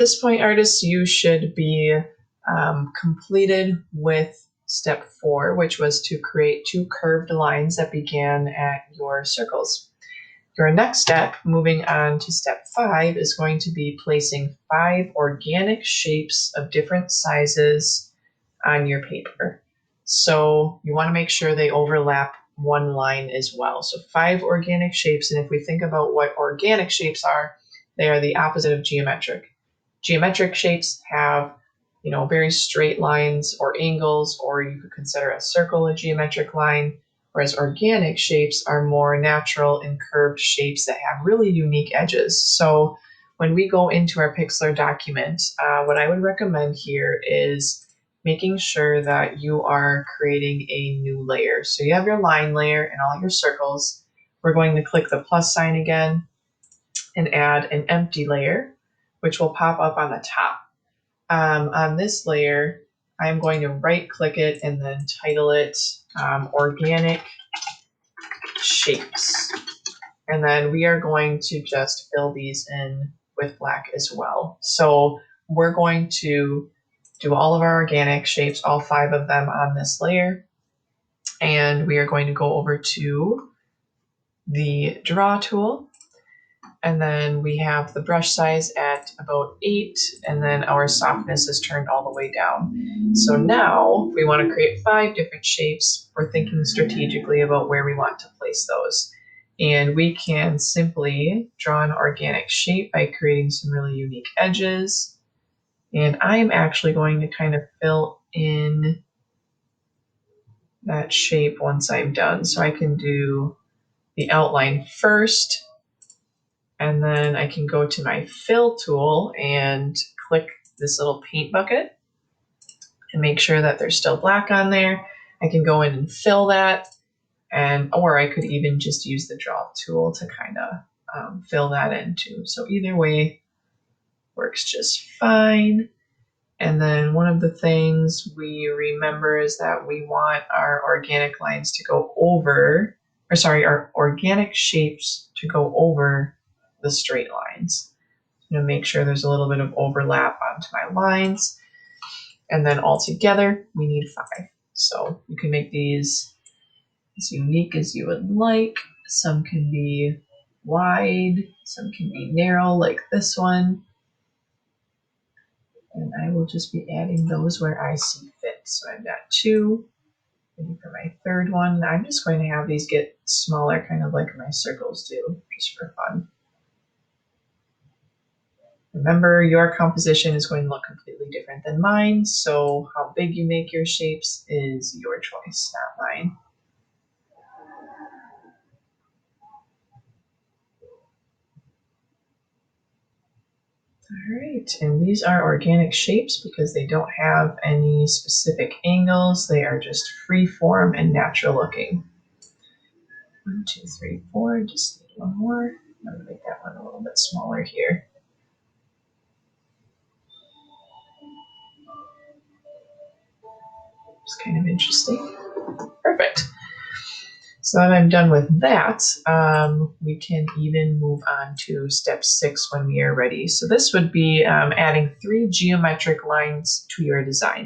this point, artists, you should be completed with step 4, which was to create 2 curved lines that began at your circles. Your next step, moving on to step 5, is going to be placing 5 organic shapes of different sizes on your paper. So you want to make sure they overlap one line as well. So 5 organic shapes, and if we think about what organic shapes are, they are the opposite of geometric. Geometric shapes have, very straight lines or angles, or you could consider a circle a geometric line, whereas organic shapes are more natural and curved shapes that have really unique edges. So when we go into our Pixlr document, what I would recommend here is making sure that you are creating a new layer. So you have your line layer and all your circles. We're going to click the plus sign again and add an empty layer, which will pop up on the top. On this layer, I'm going to right click it and then title it Organic Shapes. And then we are going to just fill these in with black as well. So we're going to do all of our organic shapes, all 5 of them on this layer. And we are going to go over to the draw tool. And then we have the brush size at about 8, and then our softness is turned all the way down. So now we want to create 5 different shapes. We're thinking strategically about where we want to place those. And we can simply draw an organic shape by creating some really unique edges. And I'm actually going to kind of fill in that shape once I'm done. So I can do the outline first, and then I can go to my fill tool and click this little paint bucket and make sure that there's still black on there. I can go in and fill that, or I could even just use the draw tool to kind of fill that in too. So either way works just fine. And then one of the things we remember is that we want our organic lines to go over, our organic shapes to go over the straight lines. Make sure there's a little bit of overlap onto my lines. And then all together, we need 5. So you can make these as unique as you would like. Some can be wide, some can be narrow like this one. And I will just be adding those where I see fit. So I've got 2. Maybe for my 3rd one, I'm just going to have these get smaller, kind of like my circles do, just for fun. Remember, your composition is going to look completely different than mine, so how big you make your shapes is your choice, not mine. All right, and these are organic shapes because they don't have any specific angles. They are just free form and natural looking. 1, 2, 3, 4, just need one more. I'm gonna make that one a little bit smaller here. It's kind of interesting. Perfect. So that I'm done with that, we can even move on to step 6 when we are ready. So this would be adding 3 geometric lines to your design.